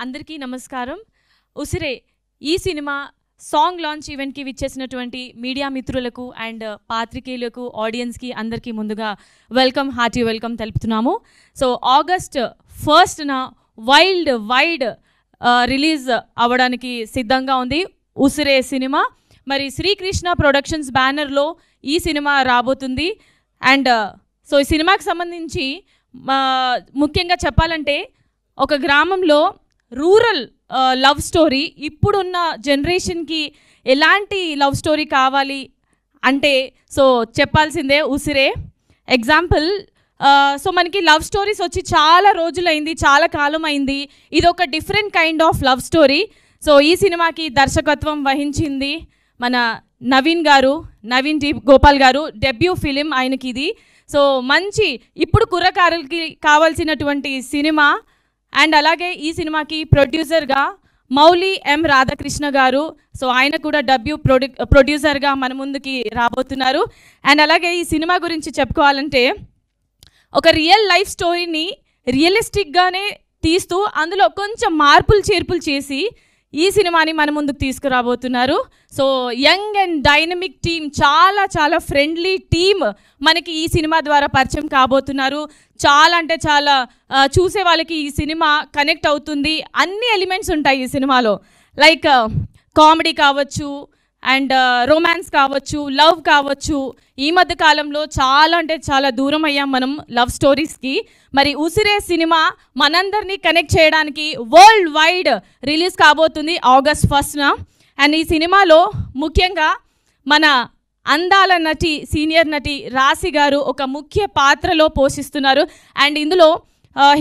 అందరికీ నమస్కారం. ఉసిరే ఈ సినిమా సాంగ్ లాంచ్ ఈవెంట్కి విచ్చేసినటువంటి మీడియా మిత్రులకు అండ్ పాత్రికేయులకు ఆడియన్స్కి అందరికీ ముందుగా హార్టీ వెల్కమ్ తెలుపుతున్నాము. సో ఆగస్ట్ 1న వైడ్ రిలీజ్ అవ్వడానికి సిద్ధంగా ఉంది ఉసిరే సినిమా. మరి శ్రీకృష్ణ ప్రొడక్షన్స్ బ్యానర్లో ఈ సినిమా రాబోతుంది. అండ్ సో ఈ సినిమాకి సంబంధించి ముఖ్యంగా చెప్పాలంటే ఒక గ్రామంలో రూరల్ లవ్ స్టోరీ, ఇప్పుడున్న జనరేషన్కి ఎలాంటి లవ్ స్టోరీ కావాలి అంటే సో చెప్పాల్సిందే ఉసిరే. ఎగ్జాంపుల్, సో మనకి లవ్ స్టోరీస్ వచ్చి చాలా రోజులైంది, చాలా కాలం అయింది. ఇది ఒక different kind of love story. So ఈ సినిమాకి దర్శకత్వం వహించింది మన నవీన్ డి గోపాల్ గారు. డెబ్యూ ఫిలిం ఆయనకి ఇది. సో మంచి ఇప్పుడు కుర్రకారులకి కావాల్సినటువంటి సినిమా. అండ్ అలాగే ఈ సినిమాకి ప్రొడ్యూసర్గా మౌలి ఎం రాధాకృష్ణ గారు. సో ఆయన కూడా డెబ్యూ ప్రొడ్యూసర్గా మన ముందుకి రాబోతున్నారు. అండ్ అలాగే ఈ సినిమా గురించి చెప్పుకోవాలంటే ఒక రియల్ లైఫ్ స్టోరీని రియలిస్టిక్గానే తీస్తూ అందులో కొంచెం మార్పులు చేర్పులు చేసి ఈ సినిమాని మన ముందుకు తీసుకురాబోతున్నారు. So young and dynamic team, చాలా ఫ్రెండ్లీ టీమ్ మనకి ఈ సినిమా ద్వారా పరిచయం కాబోతున్నారు. చాలా అంటే చాలా చూసే వాళ్ళకి ఈ సినిమా కనెక్ట్ అవుతుంది. అన్ని ఎలిమెంట్స్ ఉంటాయి ఈ సినిమాలో, లైక్ కామెడీ కావచ్చు, అండ్ రొమాన్స్ కావచ్చు, లవ్ కావచ్చు. ఈ మధ్య కాలంలో చాలా అంటే చాలా దూరం అయ్యాం మనం లవ్ స్టోరీస్కి. మరి ఉసిరే సినిమా మనందరినీ కనెక్ట్ చేయడానికి వరల్డ్ వైడ్ రిలీజ్ కాబోతుంది ఆగస్ట్ 1న. అండ్ ఈ సినిమాలో ముఖ్యంగా మన అందాల నటి, సీనియర్ నటి రాశి గారు ఒక ముఖ్య పాత్రలో పోషిస్తున్నారు. అండ్ ఇందులో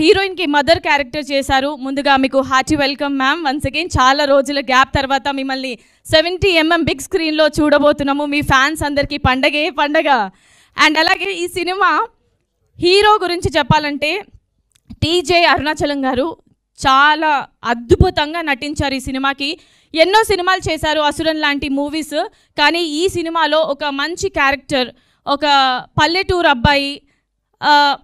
హీరోయిన్కి మదర్ క్యారెక్టర్ చేశారు. ముందుగా మీకు hearty welcome ma'am. Once again చాలా రోజుల గ్యాప్ తర్వాత మిమ్మల్ని 70mm బిగ్ స్క్రీన్లో చూడబోతున్నాము. మీ ఫ్యాన్స్ అందరికీ పండగ. అండ్ అలాగే ఈ సినిమా హీరో గురించి చెప్పాలంటే టీజే అరుణాచలం గారు చాలా అద్భుతంగా నటించారు ఈ సినిమాకి. ఎన్నో సినిమాలు చేశారు, అసురన్ లాంటి మూవీస్. కానీ ఈ సినిమాలో ఒక మంచి క్యారెక్టర్, ఒక పల్లెటూరు అబ్బాయి,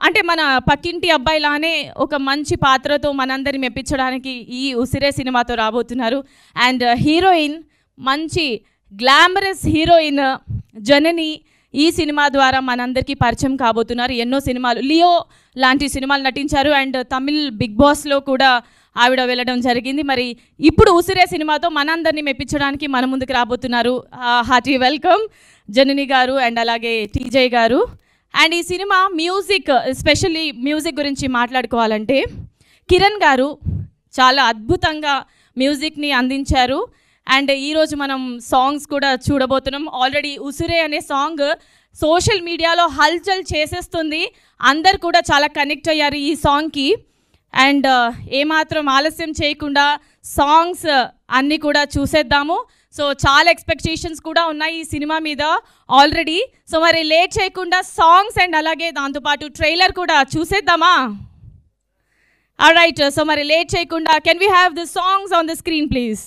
అంటే మన పక్కింటి అబ్బాయిలానే ఒక మంచి పాత్రతో మనందరిని మెప్పించడానికి ఈ ఉసిరే సినిమాతో రాబోతున్నారు. అండ్ హీరోయిన్ మంచి గ్లామరస్ హీరోయిన్ జనని ఈ సినిమా ద్వారా మనందరికీ పరిచయం కాబోతున్నారు. ఎన్నో సినిమాలు, లియో లాంటి సినిమాలు నటించారు. అండ్ తమిళ్ బిగ్ బాస్లో కూడా ఆవిడ వెళ్ళడం జరిగింది. మరి ఇప్పుడు ఉసిరే సినిమాతో మనందరినీ మెప్పించడానికి మన ముందుకు రాబోతున్నారు. హార్టీ వెల్కమ్ జనని గారు అండ్ అలాగే టీజే గారు. అండ్ ఈ సినిమా మ్యూజిక్, ఎస్పెషల్లీ మ్యూజిక్ గురించి మాట్లాడుకోవాలంటే కిరణ్ గారు చాలా అద్భుతంగా మ్యూజిక్ని అందించారు. అండ్ ఈరోజు మనం సాంగ్స్ కూడా చూడబోతున్నాం. ఆల్రెడీ ఉసిరే అనే సాంగ్ సోషల్ మీడియాలో హల్చల్ చేసేస్తుంది. అందరు కూడా చాలా కనెక్ట్ అయ్యారు ఈ సాంగ్కి. అండ్ ఏమాత్రం ఆలస్యం చేయకుండా సాంగ్స్ అన్నీ కూడా చూసేద్దాము. సో చాలా ఎక్స్పెక్టేషన్స్ కూడా ఉన్నాయి ఈ సినిమా మీద ఆల్రెడీ. సో మరి లేట్ చేయకుండా సాంగ్స్ అండ్ అలాగే దాంతోపాటు ట్రైలర్ కూడా చూసేద్దామా? ఆల్రైట్, సో మరి లేట్ చేయకుండా can we have the songs on the screen please?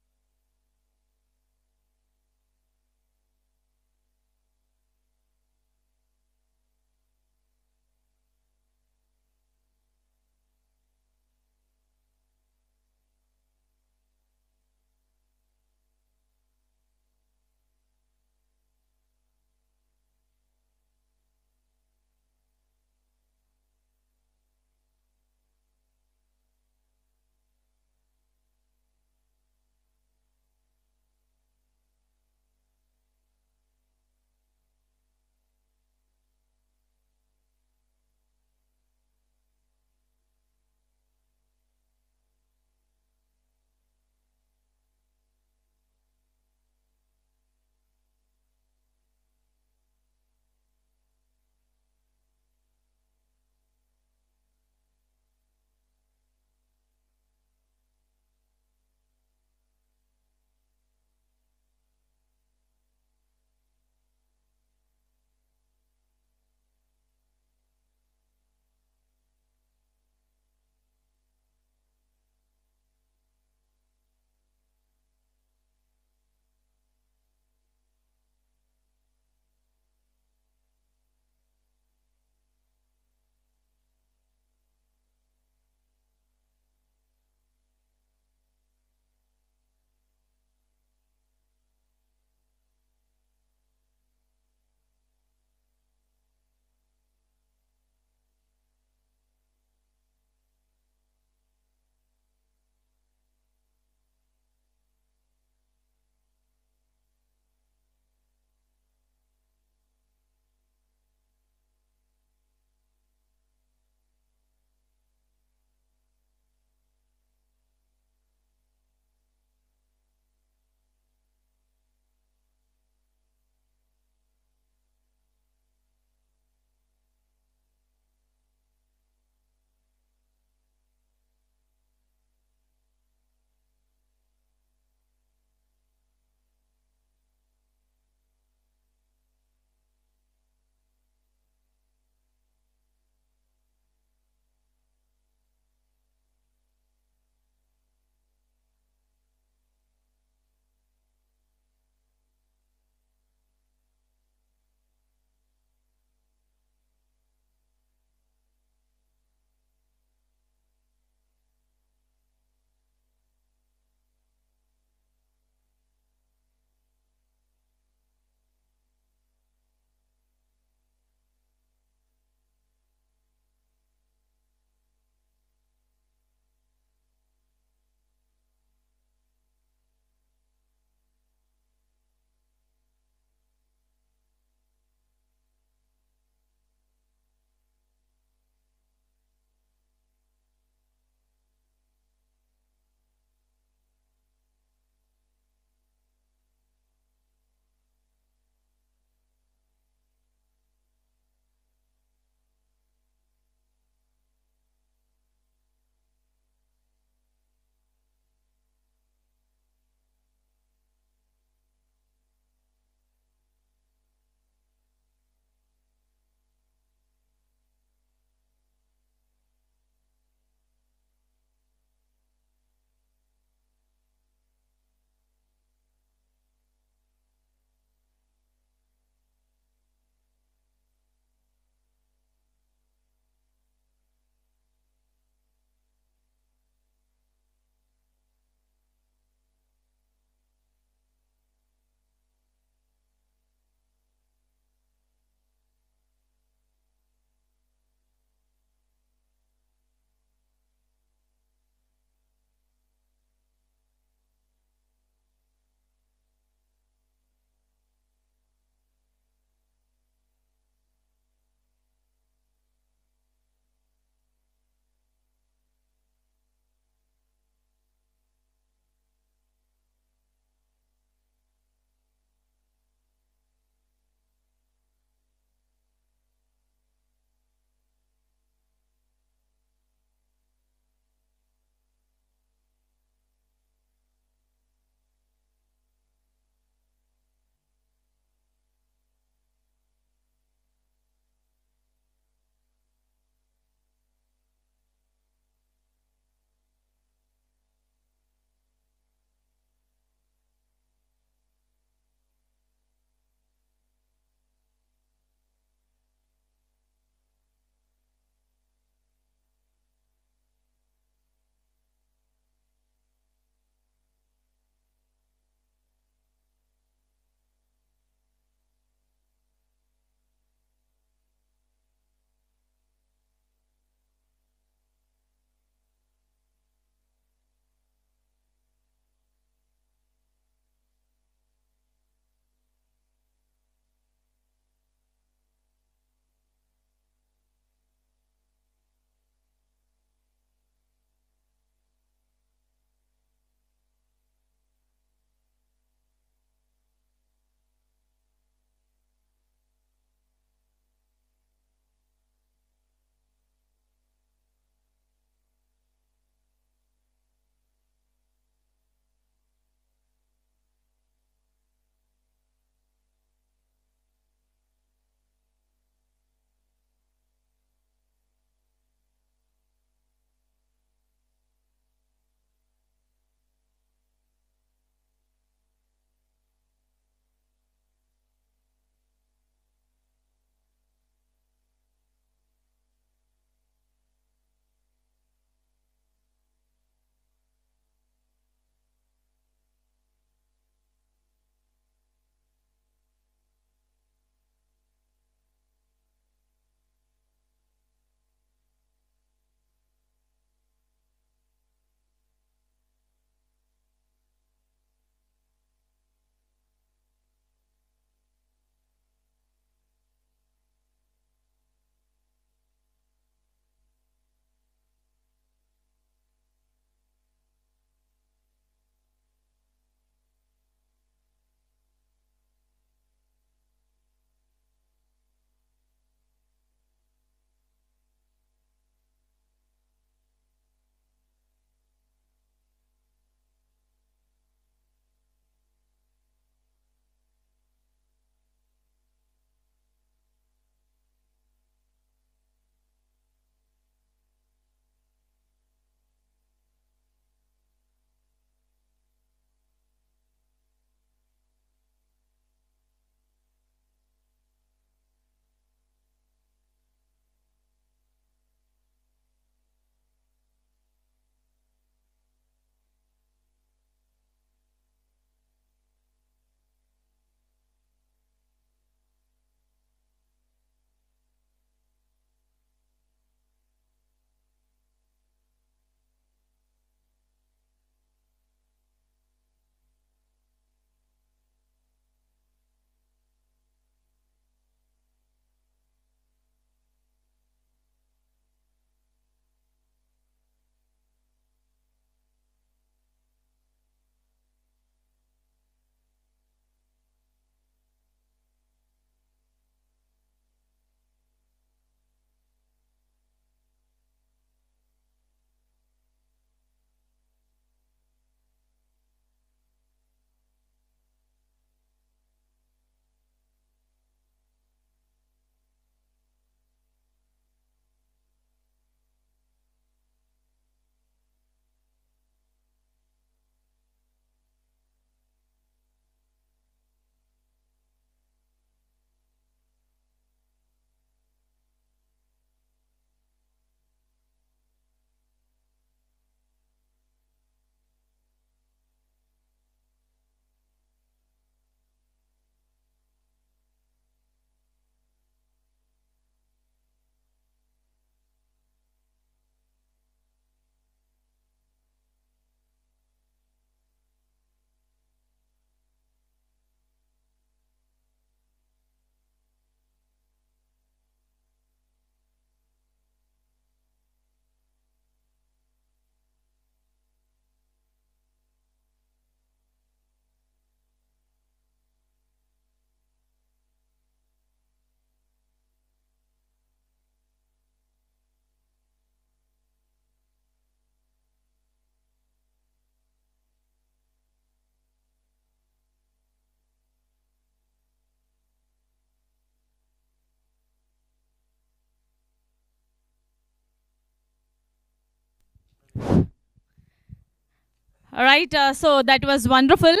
Right. So that was wonderful.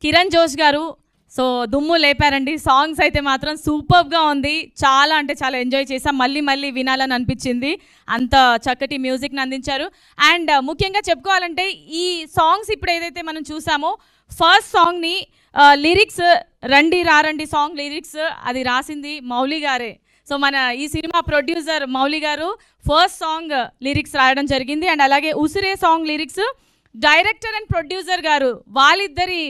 Kiran జోష్ గారు సో దుమ్ము లేపారండి. సాంగ్స్ అయితే మాత్రం సూపర్గా ఉంది. చాలా అంటే చాలా ఎంజాయ్ చేసాం. మళ్ళీ మళ్ళీ వినాలని అనిపించింది. అంత చక్కటి మ్యూజిక్ని అందించారు. అండ్ ముఖ్యంగా చెప్పుకోవాలంటే ఈ సాంగ్స్ ఇప్పుడు ఏదైతే మనం చూసామో ఫస్ట్ సాంగ్ని లిరిక్స్ రండి రారండి సాంగ్ లిరిక్స్ అది రాసింది మౌలి గారే. సో మన ఈ సినిమా ప్రొడ్యూసర్ మౌలి గారు ఫస్ట్ సాంగ్ లిరిక్స్ రాయడం జరిగింది. అండ్ అలాగే Usire song lyrics director and producer గారు వాళ్ళిద్దరి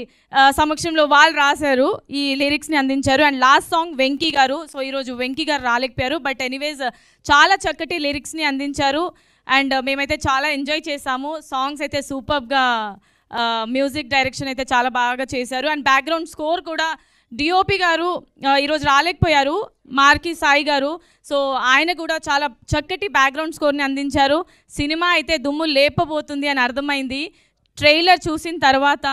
సమక్షంలో వాళ్ళు రాశారు, ఈ లిరిక్స్ని అందించారు. అండ్ లాస్ట్ సాంగ్ వెంకీ గారు. సో ఈరోజు వెంకీ గారు రాలేకపోయారు, బట్ ఎనీవేస్ చాలా చక్కటి లిరిక్స్ని అందించారు. అండ్ మేమైతే చాలా ఎంజాయ్ చేసాము. సాంగ్స్ అయితే సూపర్గా, మ్యూజిక్ డైరెక్షన్ అయితే చాలా బాగా చేశారు. అండ్ బ్యాక్గ్రౌండ్ స్కోర్ కూడా డిఓపి గారు ఈరోజు రాలేకపోయారు, మార్కి సాయి గారు. సో ఆయన కూడా చాలా చక్కటి బ్యాక్గ్రౌండ్ స్కోర్ని అందించారు. సినిమా అయితే దుమ్ము లేపబోతుంది అని అర్థమైంది ట్రైలర్ చూసిన తర్వాత.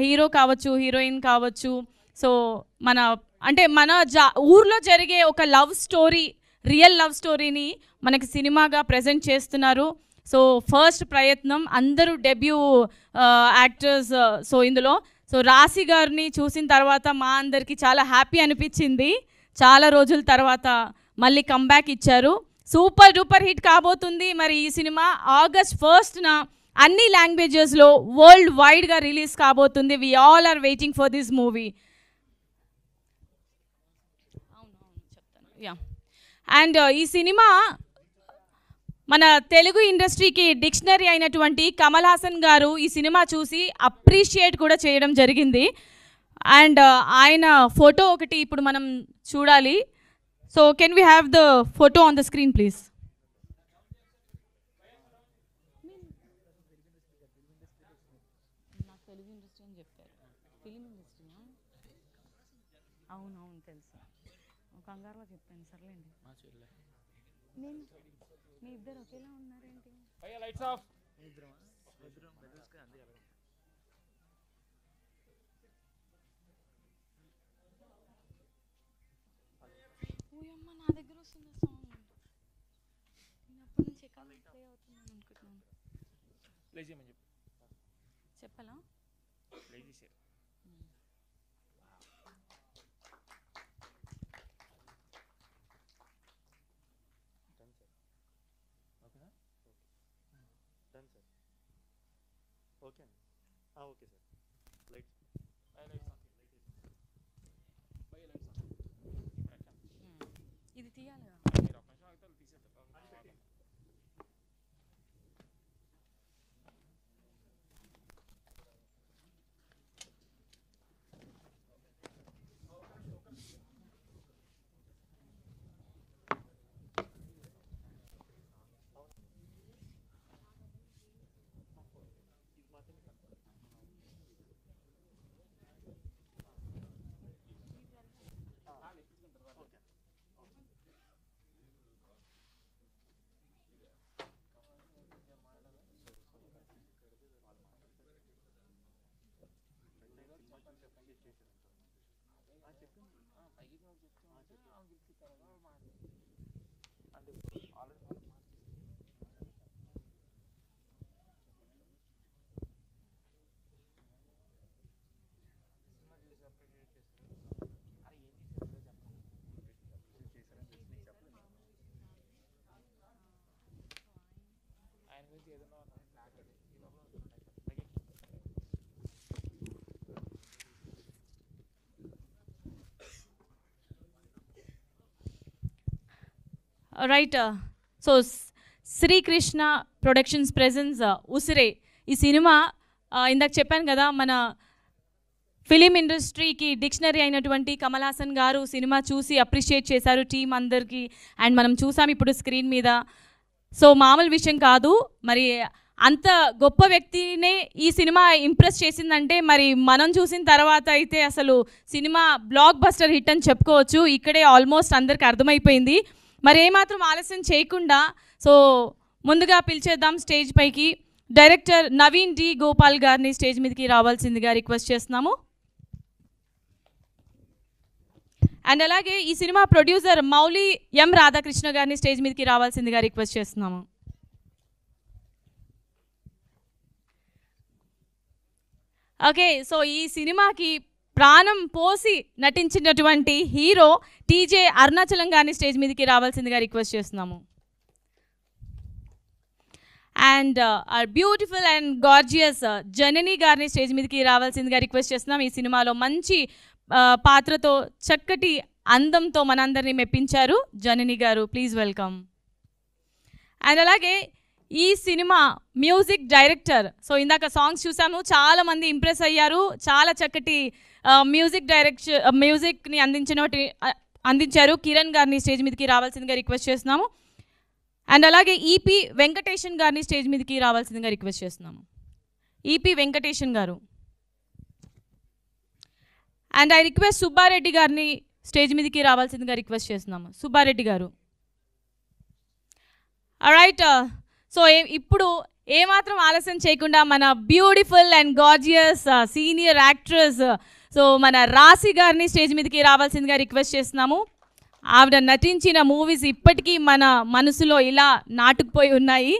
హీరో కావచ్చు, హీరోయిన్ కావచ్చు, సో మన ఊర్లో జరిగే ఒక లవ్ స్టోరీ, రియల్ లవ్ స్టోరీని మనకి సినిమాగా ప్రజెంట్ చేస్తున్నారు. సో ఫస్ట్ ప్రయత్నం, అందరూ డెబ్యూ యాక్టర్స్. సో ఇందులో సో రాశి గారిని చూసిన తర్వాత మా అందరికీ చాలా హ్యాపీ అనిపించింది. చాలా రోజుల తర్వాత మళ్ళీ కంబ్యాక్ ఇచ్చారు. సూపర్ డూపర్ హిట్ కాబోతుంది. మరి ఈ సినిమా August 1st అన్ని లాంగ్వేజెస్లో వరల్డ్ వైడ్గా రిలీజ్ కాబోతుంది. We all are waiting for this movie. And ఈ సినిమా మన తెలుగు ఇండస్ట్రీకి డిక్షనరీ అయినటువంటి కమల్ హాసన్ గారు ఈ సినిమా చూసి అప్రిషియేట్ కూడా చేయడం జరిగింది. అండ్ ఆయన ఫోటో ఒకటి ఇప్పుడు మనం చూడాలి. So can we have the photo on the screen please? అవునవును తెలుసు, కంగారుగా చెప్పాను. సర్లేండి, మీ ఇద్దరు ఒకేలా ఉన్నారేంటి? Lights off. ఓయమ్మ, నా దగ్గర వస్తుంది సాంగ్. నేను అప్పటి నుంచి ఎక్కడ ప్లే అవుతుందని అనుకుంటున్నాను. ప్లే చేయమని చెప్పాలా? ప్లే చేశారు. ఓకే అండి, ఓకే సార్. లైట్స్ ఇది తీయాలి. Right. So Srikrishna productions presents Usire ఈ సినిమా ఇందాక చెప్పాను కదా, మన ఫిలిం ఇండస్ట్రీకి డిక్షనరీ అయినటువంటి కమల్ హాసన్ గారు సినిమా చూసి అప్రిషియేట్ చేశారు టీం అందరికీ. అండ్ మనం చూసాం ఇప్పుడు స్క్రీన్ మీద. సో మామూలు విషయం కాదు, మరి అంత గొప్ప వ్యక్తినే ఈ సినిమా ఇంప్రెస్ చేసిందంటే మరి మనం చూసిన తర్వాత అయితే అసలు సినిమా బ్లాక్ బస్టర్ హిట్ అని చెప్పుకోవచ్చు. ఇక్కడే ఆల్మోస్ట్ అందరికి అర్థమైపోయింది. మరి ఏమాత్రం ఆలస్యం చేయకుండా సో ముందుగా పిలిచేద్దాం స్టేజ్ పైకి డైరెక్టర్ నవీన్ డి గోపాల్ గారిని స్టేజ్ మీదకి రావాల్సిందిగా రిక్వెస్ట్ చేస్తున్నాము. అండ్ అలాగే ఈ సినిమా ప్రొడ్యూసర్ మౌలి ఎం రాధాకృష్ణ గారిని స్టేజ్ మీదకి రావాల్సిందిగా రిక్వెస్ట్ చేస్తున్నాము. ఓకే, సో ఈ సినిమాకి ప్రాణం పోసి నటించినటువంటి హీరో టీజే అరుణాచలం గారిని స్టేజ్ మీదకి రావాల్సిందిగా రిక్వెస్ట్ చేస్తున్నాము. అండ్ బ్యూటిఫుల్ అండ్ గార్జియస్ జనని గారిని స్టేజ్ మీదకి రావాల్సిందిగా రిక్వెస్ట్ చేస్తున్నాం. ఈ సినిమాలో మంచి పాత్రతో చక్కటి అందంతో మనందరినీ మెప్పించారు జనని గారు. Please welcome. అండ్ అలాగే ఈ సినిమా మ్యూజిక్ డైరెక్టర్, సో ఇందాక సాంగ్స్ చూసాము, చాలామంది ఇంప్రెస్ అయ్యారు. చాలా చక్కటి మ్యూజిక్ని అందించారు. కిరణ్ గారిని స్టేజ్ మీదకి రావాల్సిందిగా రిక్వెస్ట్ చేస్తున్నాము. అండ్ అలాగే ఈపీ వెంకటేషన్ గారిని స్టేజ్ మీదకి రావాల్సిందిగా రిక్వెస్ట్ చేస్తున్నాము. ఈపీ వెంకటేషన్ గారు. అండ్ ఐ రిక్వెస్ట్ సుబ్బారెడ్డి గారిని స్టేజ్ మీదకి రావాల్సిందిగా రిక్వెస్ట్ చేస్తున్నాము. సుబ్బారెడ్డి గారు. రైట్, సో ఇప్పుడు ఏమాత్రం ఆలస్యం చేయకుండా మన beautiful and gorgeous senior actress, so మన రాశి గారిని స్టేజ్ మీదకి రావాల్సిందిగా రిక్వెస్ట్ చేస్తున్నాము. ఆవిడ నటించిన మూవీస్ ఇప్పటికీ మన మనసులో ఇలా నాటుకుపోయి ఉన్నాయి.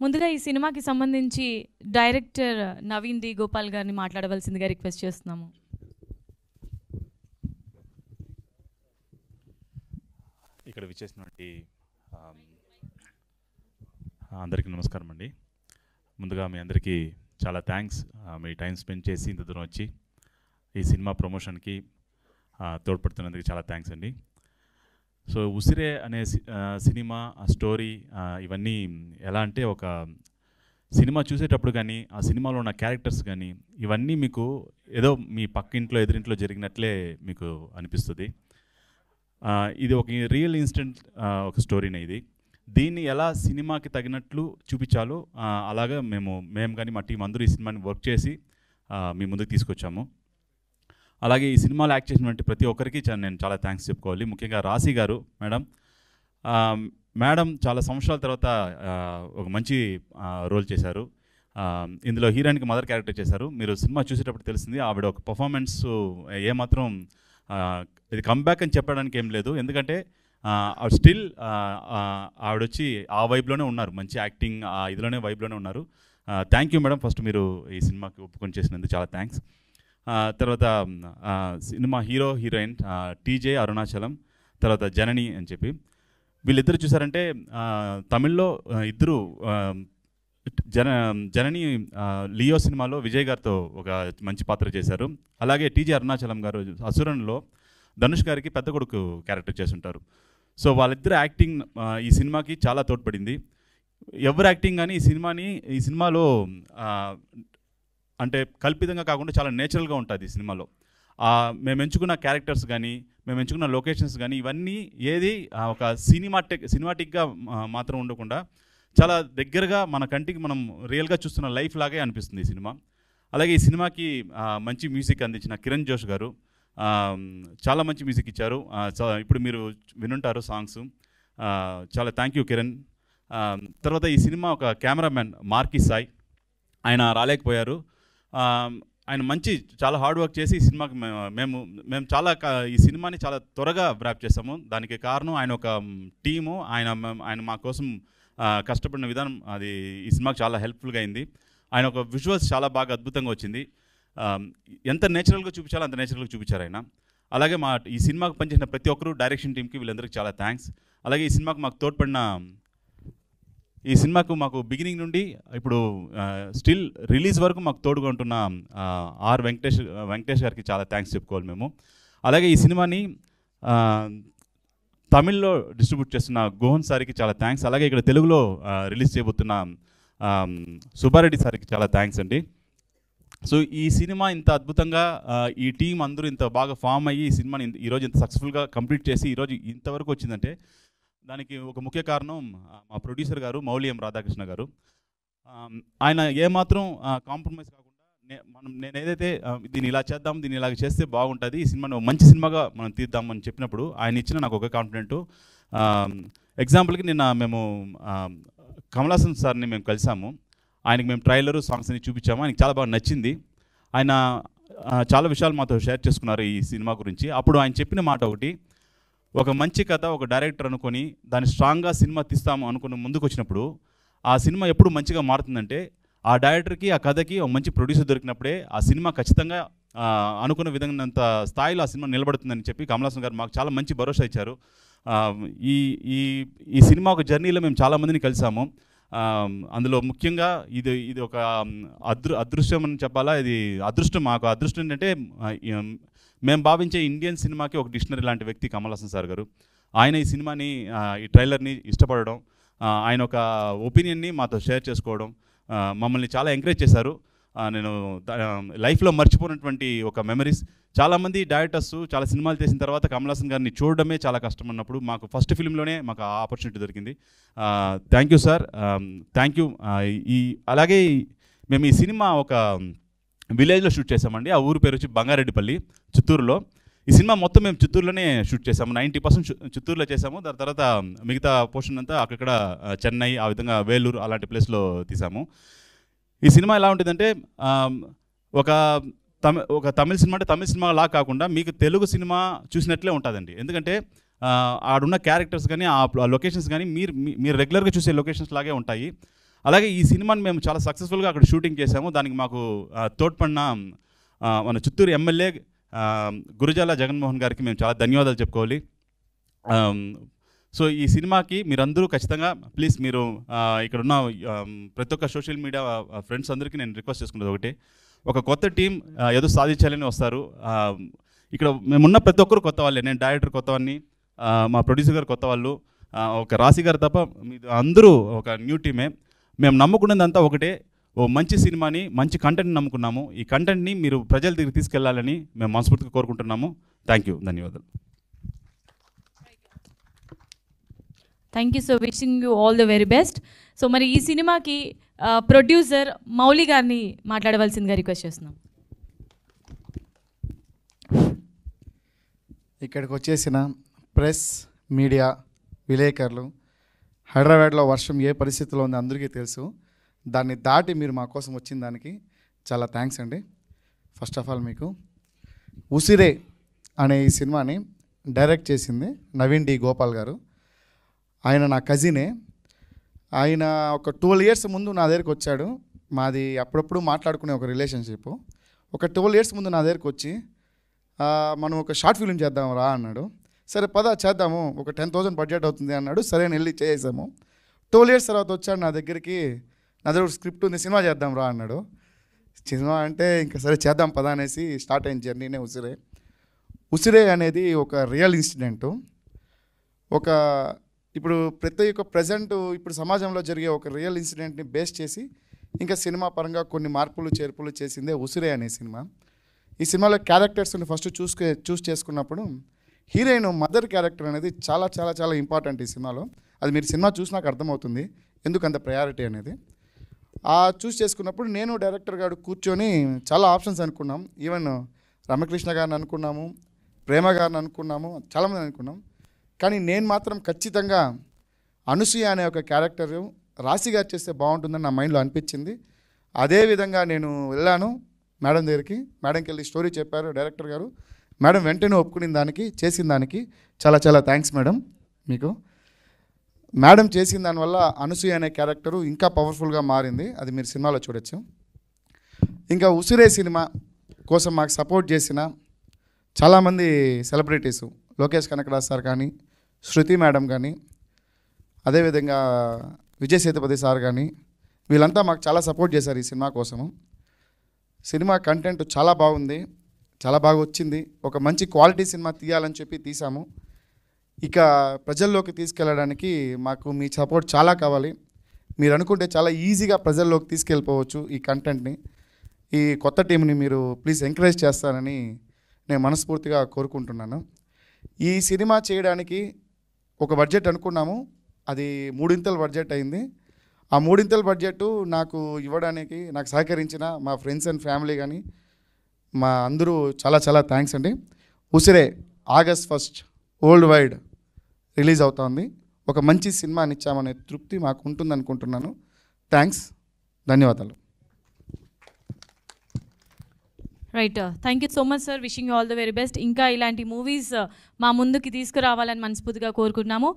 ముందుగా ఈ సినిమాకి సంబంధించి డైరెక్టర్ నవీన్ డి గోపాల్ గారిని మాట్లాడవలసిందిగా రిక్వెస్ట్ చేస్తున్నాము. ఇక్కడ విచ్చేసినటువంటి అందరికీ నమస్కారం అండి. ముందుగా మీ అందరికీ చాలా థ్యాంక్స్, మీ టైం స్పెండ్ చేసి ఇంత దూరం వచ్చి ఈ సినిమా ప్రమోషన్కి తోడ్పడుతున్నందుకు చాలా థ్యాంక్స్ అండి. సో ఉసిరే అనే సినిమా స్టోరీ ఇవన్నీ ఎలా అంటే, ఒక సినిమా చూసేటప్పుడు కానీ ఆ సినిమాలో ఉన్న క్యారెక్టర్స్ కానీ ఇవన్నీ మీకు ఏదో మీ పక్కింట్లో ఎదురింట్లో జరిగినట్లే మీకు అనిపిస్తుంది. ఇది ఒక రియల్ ఇన్సిడెంట్ ఒక స్టోరీనే. ఇది దీన్ని ఎలా సినిమాకి తగినట్లు చూపించాలో అలాగా మేము కానీ మా టీం అందరూ ఈ సినిమాని వర్క్ చేసి మీ ముందుకు తీసుకొచ్చాము. అలాగే ఈ సినిమాలో యాక్ట్ చేసినటువంటి ప్రతి ఒక్కరికి నేను చాలా థ్యాంక్స్ చెప్పుకోవాలి. ముఖ్యంగా రాశి గారు మేడం చాలా సంవత్సరాల తర్వాత ఒక మంచి రోల్ చేశారు. ఇందులో హీరోయిన్కి మదర్ క్యారెక్టర్ చేశారు. మీరు సినిమా చూసేటప్పుడు తెలిసింది ఆవిడ ఒక పర్ఫార్మెన్స్ ఏమాత్రం ఇది కంబ్యాక్ అని చెప్పడానికి ఏం లేదు. ఎందుకంటే స్టిల్ ఆవిడొచ్చి ఆ వైబ్లోనే ఉన్నారు, మంచి యాక్టింగ్ ఇదిలోనే వైబ్లోనే ఉన్నారు. థ్యాంక్ యూ మేడం, ఫస్ట్ మీరు ఈ సినిమాకి ఒప్పుకొని చేసినందుకు చాలా థ్యాంక్స్. తర్వాత సినిమా హీరోయిన్ టీజే అరుణాచలం, తర్వాత జనని అని చెప్పి వీళ్ళిద్దరు చూసారంటే తమిళ్లో ఇద్దరు జనని లియో సినిమాలో విజయ్ గారితో ఒక మంచి పాత్ర చేశారు. అలాగే టీజీ అరుణాచలం గారు అసురన్లో ధనుష్ గారికి పెద్ద కొడుకు క్యారెక్టర్ చేస్తుంటారు. సో వాళ్ళిద్దరు యాక్టింగ్ ఈ సినిమాకి చాలా తోడ్పడింది. ఎవరు యాక్టింగ్ కానీ ఈ సినిమాలో అంటే కల్పితంగా కాకుండా చాలా నేచురల్గా ఉంటుంది ఈ సినిమాలో. మేము ఎంచుకున్న క్యారెక్టర్స్ కానీ, మేము ఎంచుకున్న లొకేషన్స్ కానీ, ఇవన్నీ ఏది ఒక సినిమాటిక్గా మాత్రం ఉండకుండా చాలా దగ్గరగా మన కంటికి మనం రియల్గా చూస్తున్న లైఫ్ లాగే అనిపిస్తుంది ఈ సినిమా. అలాగే ఈ సినిమాకి మంచి మ్యూజిక్ అందించిన కిరణ్ జోష్ గారు చాలా మంచి మ్యూజిక్ ఇచ్చారు. ఇప్పుడు మీరు వినుంటారు సాంగ్స్. చాలా థ్యాంక్ యూ కిరణ్. తర్వాత ఈ సినిమా ఒక కెమెరామెన్ మార్కీ సాయ్, ఆయన రాలేకపోయారు. ఆయన చాలా హార్డ్ వర్క్ చేసి ఈ సినిమాకి మేము ఈ సినిమాని చాలా త్వరగా ర్యాప్ చేసాము. దానికి కారణం ఆయన ఒక టీము, ఆయన మా కోసం కష్టపడిన విధానం, అది ఈ సినిమాకి చాలా హెల్ప్ఫుల్గా అయింది. ఆయన ఒక విజువల్స్ చాలా బాగా అద్భుతంగా వచ్చింది. ఎంత నేచురల్గా చూపించాలో అంత నేచురల్గా చూపించారు ఆయన. అలాగే ఈ సినిమాకు పనిచేసిన ప్రతి ఒక్కరు, డైరెక్షన్ టీమ్కి, వీళ్ళందరికీ చాలా థ్యాంక్స్. అలాగే ఈ సినిమాకు మాకు తోడ్పడిన, ఈ సినిమాకు మాకు బిగినింగ్ నుండి ఇప్పుడు స్టిల్ రిలీజ్ వరకు మాకు తోడుగా ఉంటున్న ఆర్ వెంకటేష్ గారికి చాలా థ్యాంక్స్ చెప్పుకోవాలి మేము. అలాగే ఈ సినిమాని తమిళ్లో డిస్ట్రిబ్యూట్ చేస్తున్న గోహన్ సార్కి చాలా థ్యాంక్స్. అలాగే ఇక్కడ తెలుగులో రిలీజ్ చేయబోతున్న సుబ్బారెడ్డి సార్కి చాలా థ్యాంక్స్ అండి. సో ఈ సినిమా ఇంత అద్భుతంగా ఈ టీం అందరూ ఇంత బాగా ఫామ్ అయ్యి ఈ సినిమాని ఈరోజు ఇంత సక్సెస్ఫుల్గా కంప్లీట్ చేసి ఈరోజు ఇంతవరకు వచ్చిందంటే దానికి ఒక ముఖ్య కారణం మా ప్రొడ్యూసర్ గారు మౌలి ఎం రాధాకృష్ణ గారు. ఆయన ఏమాత్రం కాంప్రమైజ్ కాకుండా నేను ఏదైతే దీన్ని ఇలా చేద్దాం, దీన్ని ఇలా చేస్తే బాగుంటుంది, ఈ సినిమాను మంచి సినిమాగా మనం తీద్దామని చెప్పినప్పుడు ఆయన ఇచ్చిన నాకు ఒక కాన్ఫిడెంటు. ఎగ్జాంపుల్కి నిన్న మేము కమలాసన్ సార్ని మేము కలిసాము. ఆయనకి మేము ట్రైలరు, సాంగ్స్ అన్ని చూపించాము. ఆయనకి చాలా బాగా నచ్చింది. ఆయన చాలా విషయాలు మాతో షేర్ చేసుకున్నారు ఈ సినిమా గురించి. అప్పుడు ఆయన చెప్పిన మాట ఒకటి, ఒక మంచి కథ, ఒక డైరెక్టర్ అనుకొని దాన్ని స్ట్రాంగ్గా సినిమా తీస్తాము అనుకుని ముందుకు వచ్చినప్పుడు ఆ సినిమా ఎప్పుడు మంచిగా మారుతుందంటే ఆ డైరెక్టర్కి, ఆ కథకి ఒక మంచి ప్రొడ్యూసర్ దొరికినప్పుడే ఆ సినిమా ఖచ్చితంగా అనుకున్న విధంగా స్థాయిలో ఆ సినిమా నిలబడుతుందని చెప్పి కమలాసన్ గారు మాకు చాలా మంచి భరోసా ఇచ్చారు. ఈ సినిమా ఒక జర్నీలో మేము చాలామందిని కలిసాము. అందులో ముఖ్యంగా ఇది ఒక అదృష్టం అని చెప్పాలా, ఇది అదృష్టం. మాకు అదృష్టం ఏంటంటే మేము భావించే ఇండియన్ సినిమాకి ఒక డిక్షనరీ లాంటి వ్యక్తి కమల్ హాసన్ సార్ గారు. ఆయన ఈ సినిమాని, ఈ ట్రైలర్ని ఇష్టపడడం, ఆయన ఒక ఒపీనియన్ని మాతో షేర్ చేసుకోవడం, మమ్మల్ని చాలా ఎంకరేజ్ చేశారు. నేను లైఫ్లో మర్చిపోయినటువంటి ఒక మెమరీస్. చాలామంది డైరెక్టర్స్ చాలా సినిమాలు చేసిన తర్వాత కమల్ హాసన్ గారిని చూడడమే చాలా కష్టం అన్నప్పుడు మాకు ఫస్ట్ ఫిల్మ్లోనే మాకు ఆ ఆపర్చునిటీ దొరికింది. Thank you sir, thank you. అలాగే మేము ఈ సినిమా ఒక విలేజ్లో షూట్ చేసామండి. ఆ ఊరు పేరు వచ్చి బంగారెడ్డిపల్లి, చిత్తూరులో. ఈ సినిమా మొత్తం మేము చిత్తూరులోనే షూట్ చేసాము. 90% చిత్తూరులో చేసాము. దాని తర్వాత మిగతా పోర్షన్ అంతా అక్కడ చెన్నై, ఆ విధంగా వేలూరు అలాంటి ప్లేస్లో తీసాము. ఈ సినిమా ఎలా ఉంటుందంటే ఒక తమిళ సినిమా అంటే తమిళ సినిమా లా కాకుండా మీకు తెలుగు సినిమా చూసినట్లే ఉంటుందండి. ఎందుకంటే ఆడున్న క్యారెక్టర్స్ కానీ, ఆ లొకేషన్స్ కానీ మీరు రెగ్యులర్గా చూసే లొకేషన్స్ లాగే ఉంటాయి. అలాగే ఈ సినిమాని మేము చాలా సక్సెస్ఫుల్గా అక్కడ షూటింగ్ చేసాము. దానికి మాకు తోడ్పడిన మన చిత్తూరు ఎమ్మెల్యే గురజాల జగన్మోహన్ గారికి మేము చాలా ధన్యవాదాలు చెప్పుకోవాలి. సో ఈ సినిమాకి మీరందరూ ఖచ్చితంగా ప్లీజ్, మీరు ఇక్కడ ఉన్న ప్రతి ఒక్క సోషల్ మీడియా ఫ్రెండ్స్ అందరికీ నేను రిక్వెస్ట్ చేసుకున్నది ఒకటి, ఒక కొత్త టీం ఏదో సాధించాలని వస్తారు. ఇక్కడ మేమున్న ప్రతి ఒక్కరు కొత్త వాళ్ళే. నేను డైరెక్టర్ కొత్తవాడిని, మా ప్రొడ్యూసర్ గారు కొత్త వాళ్ళు, ఒక రాశి గారు తప్ప అందరూ ఒక న్యూ టీమే. మేము నమ్ముకున్నదంతా ఒకటే, ఓ మంచి సినిమాని, మంచి కంటెంట్ని నమ్ముకున్నాము. ఈ కంటెంట్ని మీరు ప్రజల దగ్గర తీసుకెళ్లాలని మేము మనస్ఫూర్తిగా కోరుకుంటున్నాము. థ్యాంక్ యూ, ధన్యవాదాలు. Thank you. So wishing you all the very best. So మరి ఈ సినిమాకి ప్రొడ్యూసర్ మౌలి గారిని మాట్లాడవలసిందిగా రిక్వెస్ట్ చేస్తున్నాం. ఇక్కడికి వచ్చేసిన ప్రెస్, మీడియా, విలేకరులు, హైదరాబాద్లో వర్షం ఏ పరిస్థితిలో ఉందో అందరికీ తెలుసు. దాన్ని దాటి మీరు మా కోసం వచ్చిన దానికి చాలా థ్యాంక్స్ అండి. ఫస్ట్ ఆఫ్ ఆల్ మీకు ఉసిరే అనే ఈ సినిమాని డైరెక్ట్ చేసింది నవీన్ డి గోపాల్ గారు. ఆయన నా కజినే. ఆయన ఒక 12 years ముందు నా దగ్గరికి వచ్చాడు. మాది అప్పుడప్పుడు మాట్లాడుకునే ఒక రిలేషన్షిప్. ఒక 12 years ముందు నా దగ్గరికి వచ్చి మనం ఒక షార్ట్ ఫిల్మ్ చేద్దాం రా అన్నాడు. సరే పద చేద్దాము, ఒక 10,000 బడ్జెట్ అవుతుంది అన్నాడు. సరే అని వెళ్ళి చేసాము. 12 years తర్వాత వచ్చాడు నా దగ్గరికి. నా దగ్గర స్క్రిప్ట్ ఉంది, సినిమా చేద్దాం రా అన్నాడు. సినిమా అంటే ఇంకా సరే చేద్దాం పదా అనేసి స్టార్ట్ అయిన జర్నీనే ఉసిరే. ఉసిరే అనేది ఒక రియల్ ఇన్సిడెంటు. ఇప్పుడు ప్రతి ఒక్క ప్రజెంట్ ఇప్పుడు సమాజంలో జరిగే ఒక రియల్ ఇన్సిడెంట్ని బేస్ చేసి ఇంకా సినిమా పరంగా కొన్ని మార్పులు చేర్పులు చేసిందే ఉసిరే అనే సినిమా. ఈ సినిమాలో క్యారెక్టర్స్ని ఫస్ట్ చూస్ చేసుకున్నప్పుడు హీరోయిన్ మదర్ క్యారెక్టర్ అనేది చాలా చాలా చాలా ఇంపార్టెంట్ ఈ సినిమాలో. అది మీరు సినిమా చూసినాక అర్థమవుతుంది ఎందుకు అంత ప్రయారిటీ అనేది. చూస్ చేసుకున్నప్పుడు నేను డైరెక్టర్ గారు కూర్చొని చాలా ఆప్షన్స్ అనుకున్నాం. ఈవెన్ రమకృష్ణ గారిని అనుకున్నాము, ప్రేమ గారిని అనుకున్నాము, చాలామంది అనుకున్నాం. కానీ నేను మాత్రం ఖచ్చితంగా అనసూయ అనే ఒక క్యారెక్టర్ రాశి గారు చేస్తే బాగుంటుందని నా మైండ్లో అనిపించింది. అదేవిధంగా నేను వెళ్ళాను మేడం దగ్గరికి. మేడంకి వెళ్ళి స్టోరీ చెప్పారు డైరెక్టర్ గారు. మేడం వెంటనే ఒప్పుకునే దానికి, చేసిన దానికి చాలా చాలా థ్యాంక్స్ మేడం మీకు. మేడం చేసిన దానివల్ల అనసూయ అనే క్యారెక్టరు ఇంకా పవర్ఫుల్గా మారింది. అది మీరు సినిమాలో చూడొచ్చు. ఇంకా ఉసిరే సినిమా కోసం మాకు సపోర్ట్ చేసిన చాలామంది సెలబ్రిటీసు, లోకేష్ కనకరాజ్ సార్ కానీ, శృతి మేడం కానీ, అదేవిధంగా విజయ్ సేతుపతి సార్ కానీ, వీళ్ళంతా మాకు చాలా సపోర్ట్ చేశారు ఈ సినిమా కోసము. సినిమా కంటెంట్ చాలా బాగుంది, చాలా బాగా వచ్చింది. ఒక మంచి క్వాలిటీ సినిమా తీయాలని చెప్పి తీసాము. ఇక ప్రజల్లోకి తీసుకెళ్ళడానికి మాకు మీ సపోర్ట్ చాలా కావాలి. మీరు అనుకుంటే చాలా ఈజీగా ప్రజల్లోకి తీసుకెళ్ళిపోవచ్చు ఈ కంటెంట్ని. ఈ కొత్త టీంని మీరు ప్లీజ్ ఎంకరేజ్ చేస్తారని నేను మనస్ఫూర్తిగా కోరుకుంటున్నాను. ఈ సినిమా చేయడానికి ఒక బడ్జెట్ అనుకున్నాము, అది 3 బడ్జెట్ అయింది. ఆ 3 బడ్జెట్ నాకు ఇవ్వడానికి నాకు సహకరించిన మా ఫ్రెండ్స్ అండ్ ఫ్యామిలీ కానీ మా అందరూ చాలా చాలా థ్యాంక్స్ అండి. ఉసిరే August 1 వరల్డ్ వైడ్ రిలీజ్ అవుతోంది. ఒక మంచి సినిమాని ఇచ్చామనే తృప్తి మాకు ఉంటుంది అనుకుంటున్నాను. థ్యాంక్స్, ధన్యవాదాలు. Right, thank you so much sir. Wishing you all the very best. ఇంకా ఇలాంటి మూవీస్ మా ముందుకి తీసుకురావాలని మనస్ఫూర్తిగా కోరుకుంటున్నాము.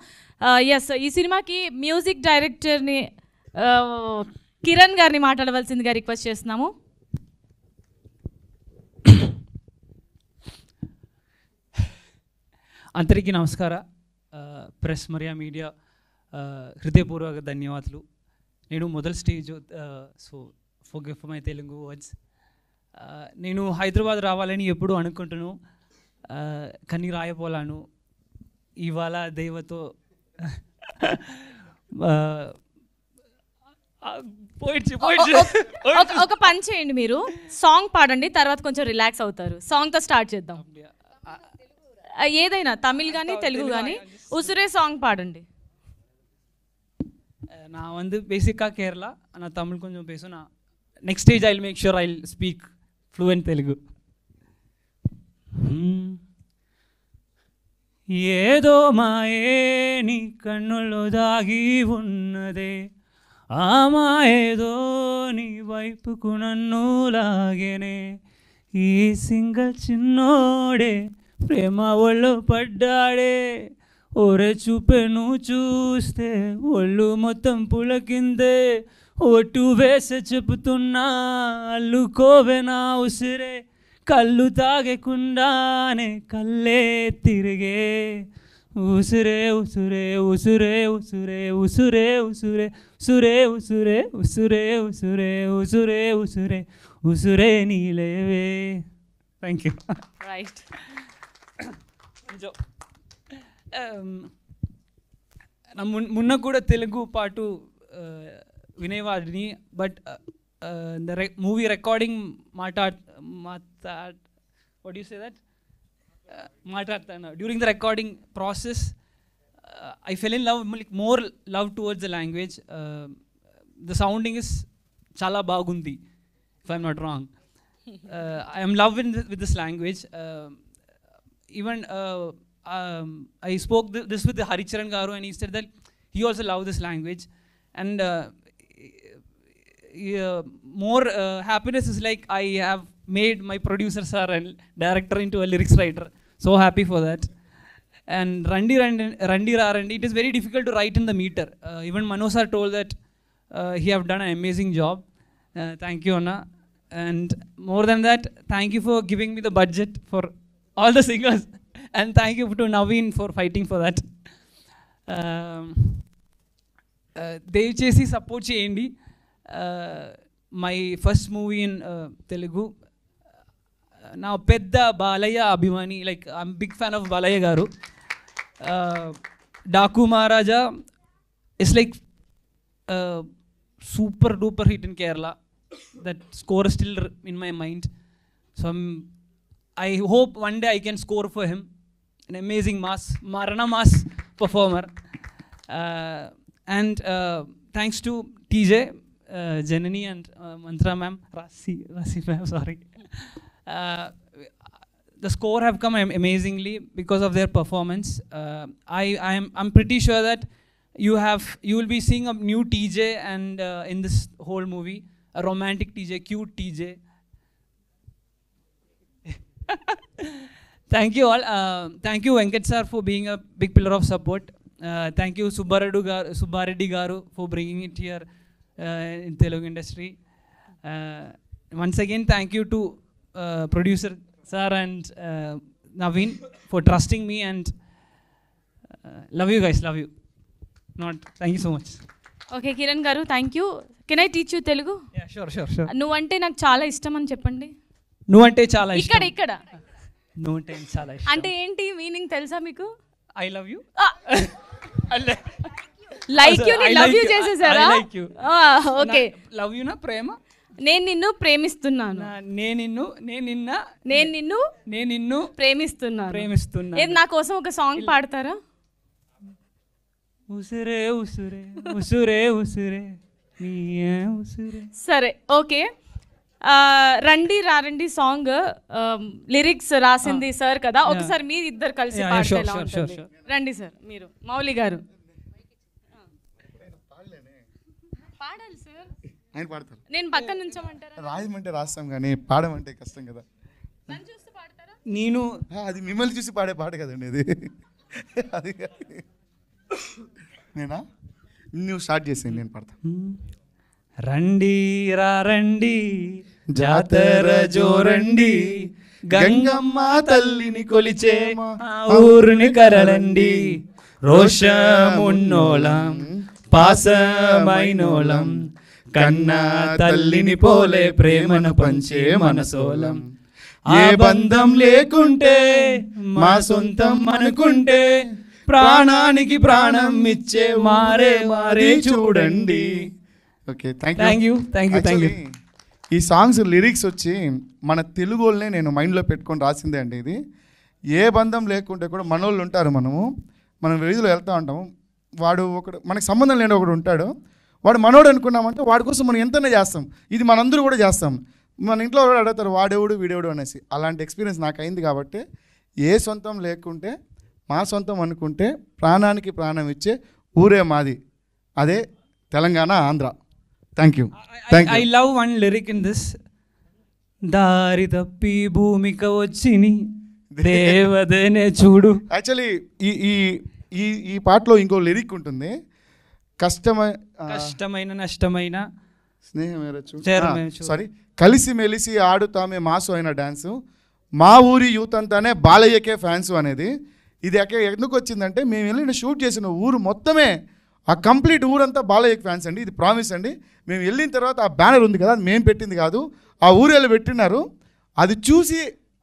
ఎస్, ఈ సినిమాకి మ్యూజిక్ డైరెక్టర్ని కిరణ్ గారిని మాట్లాడవలసిందిగా రిక్వెస్ట్ చేస్తున్నాము. అందరికీ నమస్కార. ప్రెస్ మరియు మీడియా హృదయపూర్వక ధన్యవాదాలు. నేను మొదటి stage, so forgive my Telugu words. నేను హైదరాబాద్ రావాలని ఎప్పుడు అనుకుంటున్నాను, కానీ రాయపోలాను. ఇవాళ దైవతో ఒక పని చేయండి, మీరు సాంగ్ పాడండి, తర్వాత కొంచెం రిలాక్స్ అవుతారు. సాంగ్తో స్టార్ట్ చేద్దాం. ఏదైనా తమిళ్ కానీ తెలుగు కానీ ఉసిరే సాంగ్ పాడండి. நான் வந்து பேசிக்காக கேரளா, நான் தமிழ் கொஞ்சம் பேசும். நான் next stage I will make sure I will speak fluent Telugu. ఏదో మాయే నీ కన్నుల్లో దాగి ఉన్నదే, ఆ మాయేదో నీ వైపుకు నన్ను లాగేనే. ఈ సింగల్ చిన్నోడే ప్రేమ ఒళ్ళు పడ్డాడే, ఒరే చూపే నువ్వు చూస్తే ఒళ్ళు మొత్తం పులకిందే. ఒట్టు వేసే చెబుతున్నా అల్లుకోవే నా ఉసిరే, కళ్ళు తాగకుండానే కళ్ళే తిరిగే. ఉసిరే ఉసిరే ఉసిరే ఉసిరే ఉసిరే ఉసిరే ఉసిరే ఉసిరే ఉసిరే ఉసిరే ఉసిరే ఉసిరే ఉసిరే నీలేవే. Thank you. రైట్, నా మొన్న కూడా తెలుగు పాటు వినేవాడిని, but the movie recording what do you say that? మాట్లాడతాను. During the recording process I fell in love, more love towards the language. The sounding is chala bagundi, if I'm not wrong. I am loving with this language. Even I spoke this with the Haricharan Garu, and he said that he also loved this language. And more happiness is like I have made my producer sir and director into a lyrics writer. So happy for that. And Randi Rarandi, it is very difficult to write in the meter. Even Mano sir told that he have done an amazing job. Thank you, Anna. And more than that, thank you for giving me the budget for all the singers. And thank you to Naveen for fighting for that. దయచేసి support చేయండి. My first movie in Telugu. నా పెద్ద బాలయ్య అభిమాని, like I'm big fan of Balayya గారు. Daaku Maharaaj it's like super duper hit in Kerala. That score is still in my mind. So I hope one day I can score for him. An amazing Marana mass performer. And thanks to TJ, Janani and Mantra ma'am, Rasi ma'am, sorry. The score have come amazingly because of their performance. I'm pretty sure that you will be seeing a new TJ and in this whole movie, a romantic TJ, cute TJ. Thank you all. Thank you Venkat sir for being a big pillar of support. Thank you Subbareddy garu for bringing it here in Telugu industry. Once again thank you to producer sir and Naveen for trusting me, and love you guys, love you. Thank you so much. Okay Kiran గారు, thank you. Can I teach you Telugu? Yeah, sure. నువ్వంటే నాకు చాలా ఇష్టం అని చెప్పండి. నువ్వంటే చాలా ఇష్టం. ఇక్కడ నువ్వంటే చాలా ఇష్టం అంటే ఏంటి మీనింగ్ తెలుసా మీకు? I love you. Like you ని లవ్ యూ చేసేసారా? I like you. ఓకే. లవ్ యూ నా ప్రేమ. నేను నిన్ను ప్రేమిస్తున్నాను. నేను నిన్ను ప్రేమిస్తున్నాను. ఏది నా కోసం ఒక సాంగ్ పాడతారా? ఉసురే ఉసురే ఉసురే ఉసురే నీయే ఉసురే. సరే ఓకే. రండి రారండి సాంగ్ లిరిక్స్ రాసింది సార్ కదా, ఒకసారి మీరు ఇద్దరు కలిసి పాడితే ఎలా ఉంటుంది? రండి సార్, మీరు మౌలి గారు పాడాలి సార్. ఆయన పాడతారు, నేను పక్కన నుంచోమంటారా? రాయమంటే రాస్తాం కానీ పాడమంటే కష్టం కదా. నన్ను చూస్తూ పాడతారా? నేను అది మిమ్మల్ని చూసి పాడే పాట కదండి అది. అది నేనా? నువ్వు స్టార్ట్ చేసేయండి, నేను పాడతా. రండి రండి జాతర జోరండి, గంగమ్మ తల్లిని కొలిచే ఊరుని కరలండి, రోషమున్నోళం పాసమైనోళం, కన్నా తల్లిని పోలే ప్రేమను పంచే మనసోలం, ఏ బంధం లేకుంటే మా సొంతం అనుకుంటే, ప్రాణానికి ప్రాణం ఇచ్చే మారే చూడండి. Okay, thank you. ఈ సాంగ్స్ లిరిక్స్ వచ్చి మన తెలుగు వాళ్ళనే నేను మైండ్లో పెట్టుకొని రాసిందే అండి ఇది. ఏ బంధం లేకుంటే కూడా మనోళ్ళు ఉంటారు, మనం వీధిలో వెళ్తూ ఉంటాము, వాడు ఒకడు మనకు సంబంధం లేని ఒకడు ఉంటాడు, వాడు మనోడు అనుకున్నామంటే వాడి కోసం మనం ఎంతనే చేస్తాం, ఇది మనందరూ కూడా చేస్తాం. మన ఇంట్లో కూడా అడుగుతారు వాడెవడు వీడెవడు అనేసి. అలాంటి ఎక్స్పీరియన్స్ నాకు అయింది కాబట్టి, ఏ సొంతం లేకుంటే మా సొంతం అనుకుంటే, ప్రాణానికి ప్రాణం ఇచ్చే ఊరే మాది, అదే Telangana Andhra. Thank you. I love one lyric in this. దారి తప్పి భూమిక వచ్చిని దేవదనే చూడు. యాక్చువల్లీ ఈ పాటలో ఇంకో లిరిక్ ఉంటుంది, కష్టమైన నష్టమైన స్నేహం, సారీ, కలిసి మెలిసి ఆడుతామే మాసు అయిన డ్యాన్సు, మా ఊరి యూత్ అంతానే బాలయ్యకే ఫ్యాన్స్ అనేది. ఇది ఎందుకు వచ్చిందంటే, మేము వెళ్ళిన షూట్ చేసిన ఊరు మొత్తమే, ఆ కంప్లీట్ ఊరంతా బాలయ్యకి ఫ్యాన్స్ అండి. ఇది ప్రామిస్ అండి. మేము వెళ్ళిన తర్వాత ఆ బ్యానర్ ఉంది కదా, అది మేము పెట్టింది కాదు, ఆ ఊరేళ్ళు పెట్టినారు. అది చూసి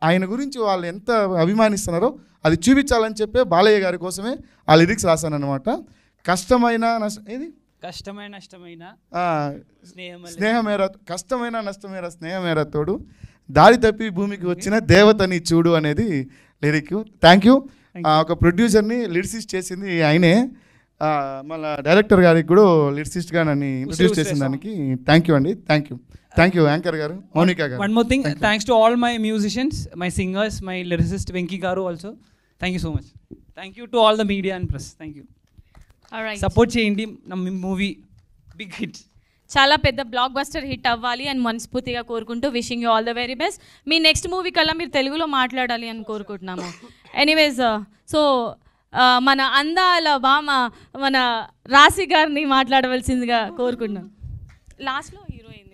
ఆయన గురించి వాళ్ళు ఎంత అభిమానిస్తున్నారో అది చూపించాలని చెప్పే బాలయ్య గారి కోసమే ఆ లిరిక్స్ రాశాను అనమాట. కష్టమైన స్నేహమేర తోడు, దారి తప్పి భూమికి వచ్చిన దేవతని చూడు అనేది లిరిక్. Thank you. ఒక ప్రొడ్యూసర్ని లిరిసిస్ట్ చేసింది ఆయనే, మళ్ళీ డైరెక్టర్ గారికి కూడా లిరిసిస్ట్గా నన్ను ఇంట్రడ్యూస్ చేసిన దానికి థ్యాంక్ యూ అండి. థ్యాంక్ యూ యాంకర్ గారు, మౌనిక గారు. One more thing, thanks to all my musicians, my singers, my lyricist Venki garu also. Thank you so much. Thank you to all the media and press. Thank you. All right. Support cheyandi na movie big hit. చాలా పెద్ద block buster hit అవ్వాలి అని మనస్ఫూర్తిగా కోరుకుంటూ wishing you all the very best. Me next movie కల్లా మీరు తెలుగులో మాట్లాడాలి అని కోరుకుంటున్నాము. ఎనీవేస్, సో మన అందాల బామ మన రాశి గారిని మాట్లాడవలసిందిగా కోరుకుంటున్నాం. లాస్ట్లో హీరోయిన్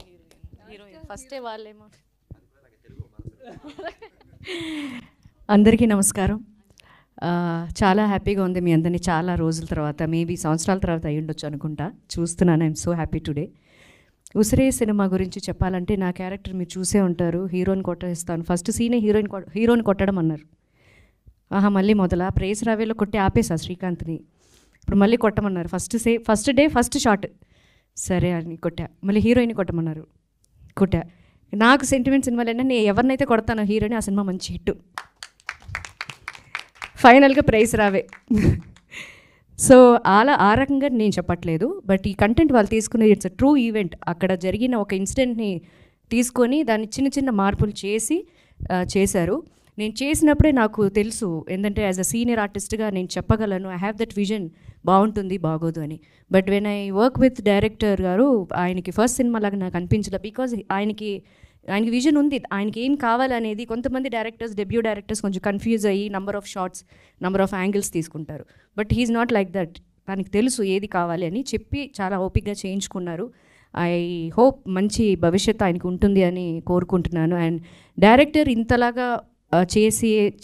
ఫస్టే వాళ్ళేమో. అందరికీ నమస్కారం. చాలా హ్యాపీగా ఉంది మీ అందరినీ చాలా రోజుల తర్వాత, మేబీ సంవత్సరాల తర్వాత అయ్యి ఉండొచ్చు అనుకుంటా, చూస్తున్నాను. I'm so happy today. Usire cinema గురించి చెప్పాలంటే నా క్యారెక్టర్ మీరు చూసే ఉంటారు. హీరోని కొట్టేస్తాను, ఫస్ట్ సీనే హీరోని కొట్టడం అన్నారు. ఆహా మళ్ళీ మొదలా ప్రేస్ రావేలో కొట్టి ఆపేసా శ్రీకాంత్ని. ఇప్పుడు మళ్ళీ కొట్టమన్నారు. ఫస్ట్ డే ఫస్ట్ షాట్ సరే అని కొట్టా. మళ్ళీ హీరోయిన్ కొట్టమన్నారు, కొట్టా. నాకు సెంటిమెంట్ సినిమాలైనా నేను ఎవరినైతే కొడతానో హీరోని, ఆ సినిమా మంచి హిట్. ఫైనల్గా ప్రైజ్ రావే. సో అలా ఆ రకంగా నేను చెప్పట్లేదు, బట్ ఈ కంటెంట్ వాళ్ళు తీసుకునే ఇట్స్ అ ట్రూ ఈవెంట్. అక్కడ జరిగిన ఒక ఇన్సిడెంట్ని తీసుకొని దాన్ని చిన్న చిన్న మార్పులు చేశారు. నేను చేసినప్పుడే నాకు తెలుసు, ఏంటంటే యాజ్ అ సీనియర్ ఆర్టిస్ట్గా నేను చెప్పగలను, ఐ హ్యావ్ దట్ విజన్, బాగుంటుంది బాగోదు అని. But when I work with director గారు, ఆయనకి ఫస్ట్ సినిమా లాగా నాకు అనిపించలే. బికాజ్ ఆయనకి విజన్ ఉంది, ఆయనకి ఏం కావాలనేది. కొంతమంది డెబ్యూ డైరెక్టర్స్ కొంచెం కన్ఫ్యూజ్ అయ్యి number of shots, number of angles తీసుకుంటారు. But he's not like that. తనకి తెలుసు ఏది కావాలి అని చెప్పి చాలా ఓపికగా చేయించుకున్నారు. ఐ హోప్ మంచి భవిష్యత్తు ఆయనకు ఉంటుంది అని కోరుకుంటున్నాను. అండ్ డైరెక్టర్ ఇంతలాగా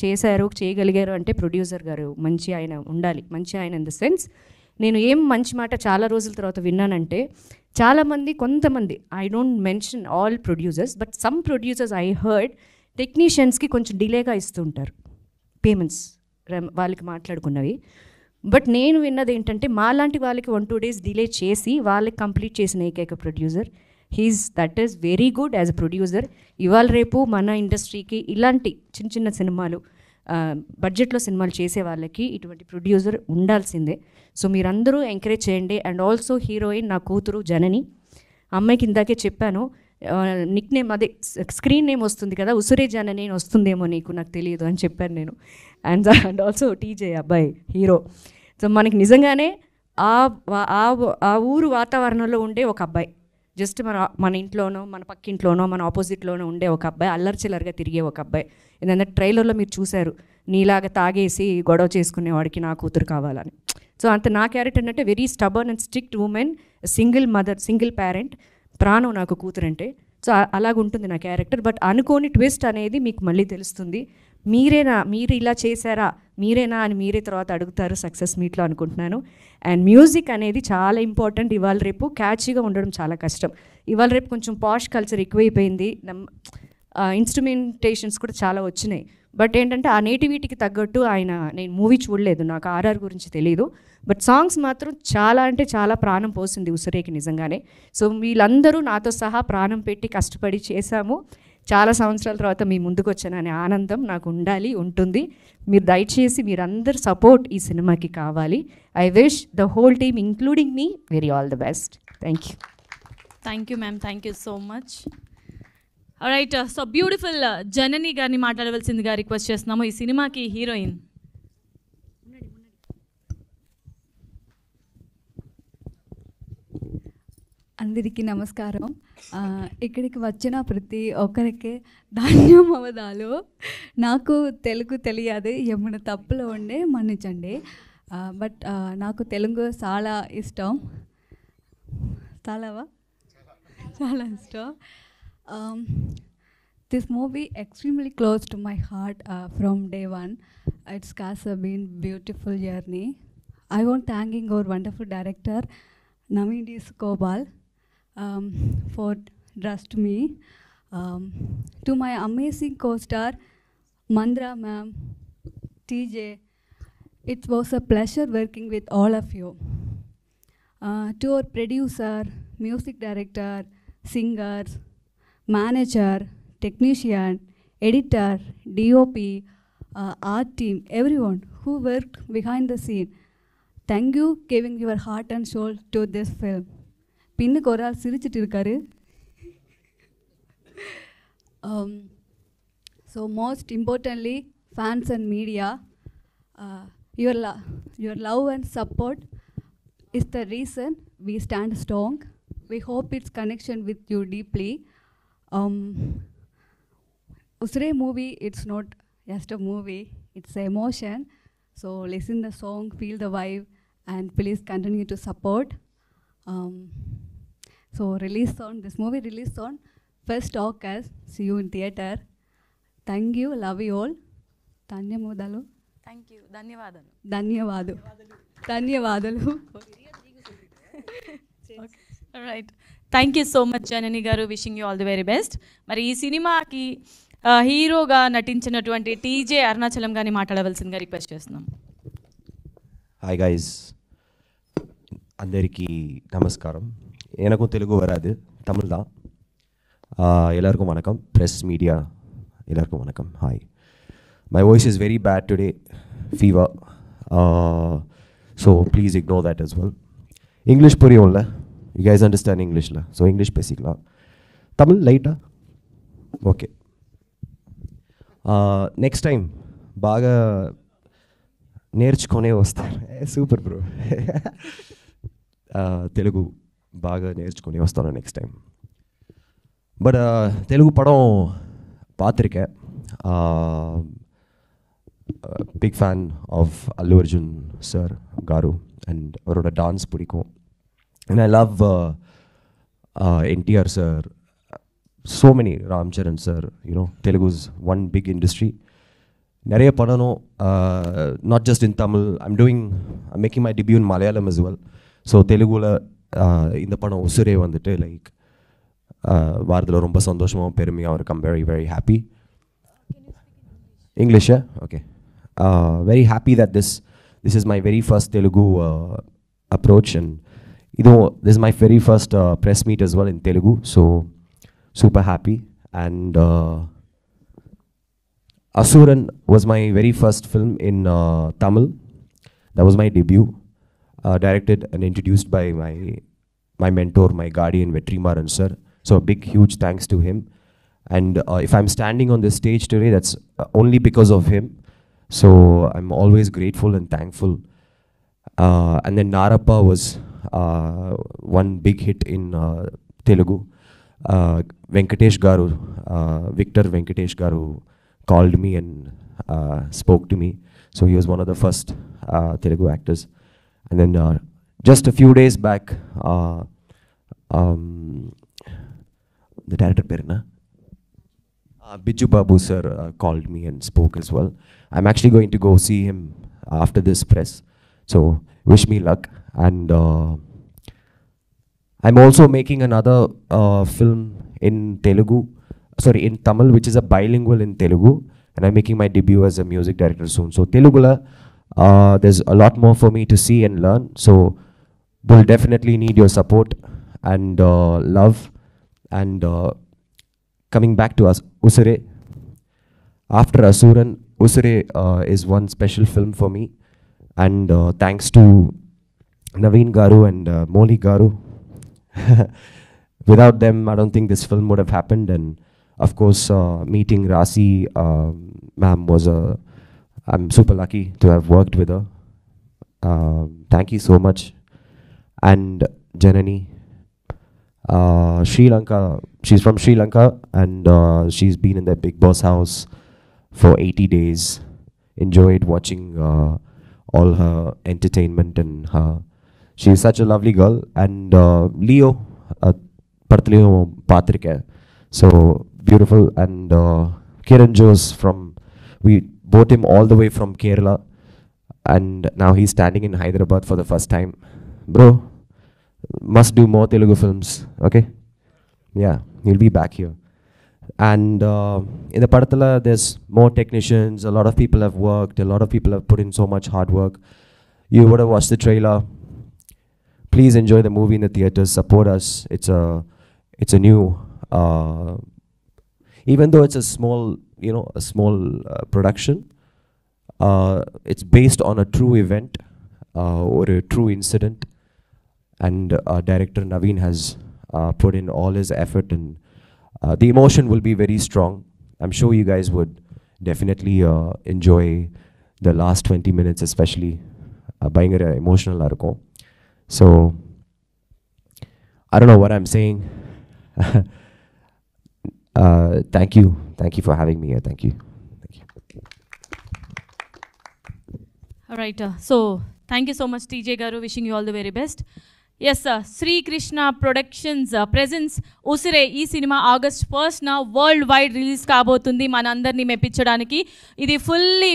చేశారు, చేయగలిగారు అంటే ప్రొడ్యూసర్ గారు మంచి ఆయన ఉండాలి. మంచి ఆయన ఇన్ ద సెన్స్, నేను ఏం మంచి మాట చాలా రోజుల తర్వాత విన్నానంటే, చాలామంది కొంతమంది, I don't mention all producers, but some producers I heard టెక్నీషియన్స్కి కొంచెం డిలేగా ఇస్తుంటారు పేమెంట్స్ వాళ్ళకి మాట్లాడుకున్నవి. బట్ నేను విన్నది ఏంటంటే, మాలాంటి వాళ్ళకి 1-2 days డిలే చేసి వాళ్ళకి కంప్లీట్ చేసిన ఏకైక producer that is very good as a producer. ఇవాళ రేపు మన ఇండస్ట్రీకి ఇలాంటి చిన్న చిన్న సినిమాలు, బడ్జెట్లో సినిమాలు చేసే వాళ్ళకి ఇటువంటి ప్రొడ్యూసర్ ఉండాల్సిందే. సో మీరందరూ ఎంకరేజ్ చేయండి. అండ్ ఆల్సో హీరోయిన్ నా కూతురు జనని, అమ్మాయికి ఇందాకే చెప్పాను, నిక్ నేమ్ అదే స్క్రీన్ నేమ్ వస్తుంది కదా, ఉసిరే జనని వస్తుందేమో నీకు, నాకు తెలియదు అని చెప్పాను నేను. అండ్ ఆల్సో టీజే అబ్బాయి హీరో. సో మనకి నిజంగానే ఆ ఊరు వాతావరణంలో ఉండే ఒక అబ్బాయి, జస్ట్ మన ఇంట్లోనో మన పక్కింట్లోనో మన ఆపోజిట్లోనో ఉండే ఒక అబ్బాయి, అల్లరిచిల్లరిగా తిరిగే ఒక అబ్బాయి. ఏంటంటే ట్రైలర్లో మీరు చూశారు, నీలాగా తాగేసి గొడవ చేసుకునేవాడికి నా కూతురు కావాలని. సో అంత నా క్యారెక్టర్ అంటే very stubborn and strict women, single mother, single parent, ప్రాణం నాకు కూతురు అంటే. సో అలాగుంటుంది నా క్యారెక్టర్. బట్ అనుకోని ట్విస్ట్ అనేది మీకు మళ్ళీ తెలుస్తుంది. మీరు ఇలా చేశారా, మీరేనా అని మీరే తర్వాత అడుగుతారు సక్సెస్ మీట్లో అనుకుంటున్నాను. అండ్ మ్యూజిక్ అనేది చాలా ఇంపార్టెంట్. ఇవాళ రేపు క్యాచీగా ఉండడం చాలా కష్టం. ఇవాళ రేపు కొంచెం పాష్ కల్చర్ ఎక్కువైపోయింది, ఇన్స్ట్రుమెంటేషన్స్ కూడా చాలా వచ్చినాయి. బట్ ఏంటంటే ఆ నేటివిటీకి తగ్గట్టు నేను మూవీ చూడలేదు, నాకు ఆర్ఆర్ గురించి తెలియదు. బట్ సాంగ్స్ మాత్రం చాలా అంటే చాలా ప్రాణం పోసింది ఉసిరేకి నిజంగానే. సో వీళ్ళందరూ నాతో సహా ప్రాణం పెట్టి కష్టపడి చేశాము. చాలా సంవత్సరాల తర్వాత మీ ముందుకు వచ్చాననే ఆనందం నాకు ఉంటుంది. మీరు దయచేసి మీరందరు సపోర్ట్ ఈ సినిమాకి కావాలి. I wish the whole team including me very all the best. Thank you. Thank you ma'am, thank you so much. Right, so beautiful Janani గారిని మాట్లాడవలసిందిగా రిక్వెస్ట్ చేస్తున్నాము. ఈ సినిమాకి హీరోయిన్. అందరికీ నమస్కారం. ఇక్కడికి వచ్చిన ప్రతి ఒక్కరికి ధన్యవాదాలు. నాకు తెలుగు తెలియదు, ఏమైనా తప్పులు ఉండే మన్నించండి. బట్ నాకు తెలుగు చాలా ఇష్టం. చాలా ఇష్టం. This movie extremely close to my heart from day one. It's has been beautiful journey. I want thanking our wonderful director Naveen D. Gopal for trust me. To my amazing co-star Mandra ma'am, TJ, it was a pleasure working with all of you. To our producer, music director, singers, manager, technician, editor, DOP, art team, everyone who worked behind the scene. Thank you giving your heart and soul to this film. பின்னுக்கு ஒரு ஆள் சிரிச்சிட்டு இருக்காரு. So most importantly, fans and media, your love and support is the reason we stand strong. We hope its connection with you deeply. Usre movie, it's not just a movie, it's an emotion. So listen the song, feel the vibe, and please continue to support. So this movie released on 1st August. See you in theater. Thank you, love you all. ధన్యవాదాలు. Thank you, ధన్యవాదాలు. ధన్యవాదాలు. Right, thank you so much Janani గారు, wishing you all the very best. మరి ఈ సినిమాకి హీరోగా నటించినటువంటి TJ Arunachalam గారిని మాట్లాడవలసిందిగా రిక్వెస్ట్ చేస్తున్నాం. హాయ్ గైஸ், అందరికీ நமஸ்காரம். எனக்கும் தெலுங்கு வராது, தமிழ் தான். எல்லாருக்கும் வணக்கம், ப்ரெஸ் மீடியா எல்லாருக்கும் வணக்கம். Hi, my voice is very bad today, fever, so please ignore that as well. English புரியும்ல, யூ கைஸ் அண்டர்ஸ்டாண்ட் இங்கிலீஷில், ஸோ இங்கிலீஷ் பேசிக்கலாம். தமிழ் லைட்டா ఓకే. నెక్స్ట్ టైం బాగా నేర్చుకునే వస్తారు. Super bro. తెలుగు బాగా నేర్చుకుని వస్తాను నెక్స్ట్ టైం. బట్ తెలుగు పడం పాత్రికే. Big fan of Allu Arjun sir గారు అండ్ அவரோட டான்ஸ் பிடிக்கும். And I love NTR sir, so many, Ram Charan sir, you know, Telugu's one big industry. Nariya panano, not just in Tamil, I'm making my debut in Malayalam as well. So Telugu la in the pano usure vandite like varadalo romba sandoshama perumi avaru very very happy. English, yeah? Okay. Very happy that this is my very first Telugu approach, and this is my very first press meet as well in Telugu, so super happy. And Asuran was my very first film in Tamil. That was my debut, directed and introduced by my mentor, my guardian Vetrimaran sir. So a big huge thanks to him. And if I'm standing on this stage today, that's only because of him. So I'm always grateful and thankful. And then Narappa was one big hit in Telugu. Venkatesh Garu, Victor Venkatesh Garu called me and spoke to me. So he was one of the first Telugu actors. And then just a few days back, the director Perna, Biju Babu sir called me and spoke as well. I'm actually going to go see him after this press. So wish me luck. And I'm also making another film in Tamil, which is a bilingual in Telugu, and I'm making my debut as a music director soon. So Telugula, there's a lot more for me to see and learn, so we'll definitely need your support and love. And coming back to us, Usure, after Asuran, Usure is one special film for me, and thanks to Naveen Garu and Moli Garu. Without them, I don't think this film would have happened. And of course, meeting Rasi ma'am was I'm super lucky to have worked with her. Thank you so much. And Janani, Sri Lanka, she's from Sri Lanka, and she's been in the Big Boss house for 80 days. Enjoyed watching all her entertainment and her. She's such a lovely girl. And Leo, Partleo Patrika, so beautiful. And Kiran Jose we bought him all the way from Kerala, and now he's standing in Hyderabad for the first time. Bro, must do more Telugu films, okay? Yeah, he'll be back here. And in the Padatala, there's more technicians, a lot of people have worked, a lot of people have put in so much hard work. You would have watched the trailer. Please enjoy the movie in the theaters, support us. It's a new, even though it's a small production, it's based on a true event or a true incident, and director Naveen has put in all his effort, and the emotion will be very strong. I'm sure you guys would definitely enjoy the last 20 minutes, especially பயங்கர emotional இருக்கும். So I don't know what I'm saying. Thank you for having me here. Thank you. All right, so thank you so much TJ garu, wishing you all the very best. Yes sir, Sri Krishna Productions presents Usire. ఈ cinema August 1st world wide release కాబోతుంది మనందరినీ మెప్పించడానికి. ఇది fully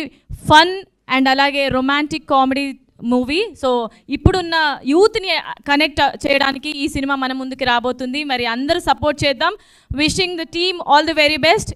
fun and అలాగే romantic comedy movie. So ఇప్పుడున్న యూత్ని connect చేయడానికి ఈ సినిమా మన ముందుకు రాబోతుంది. మరి అందరూ సపోర్ట్ చేద్దాం. Wishing the team all the very best.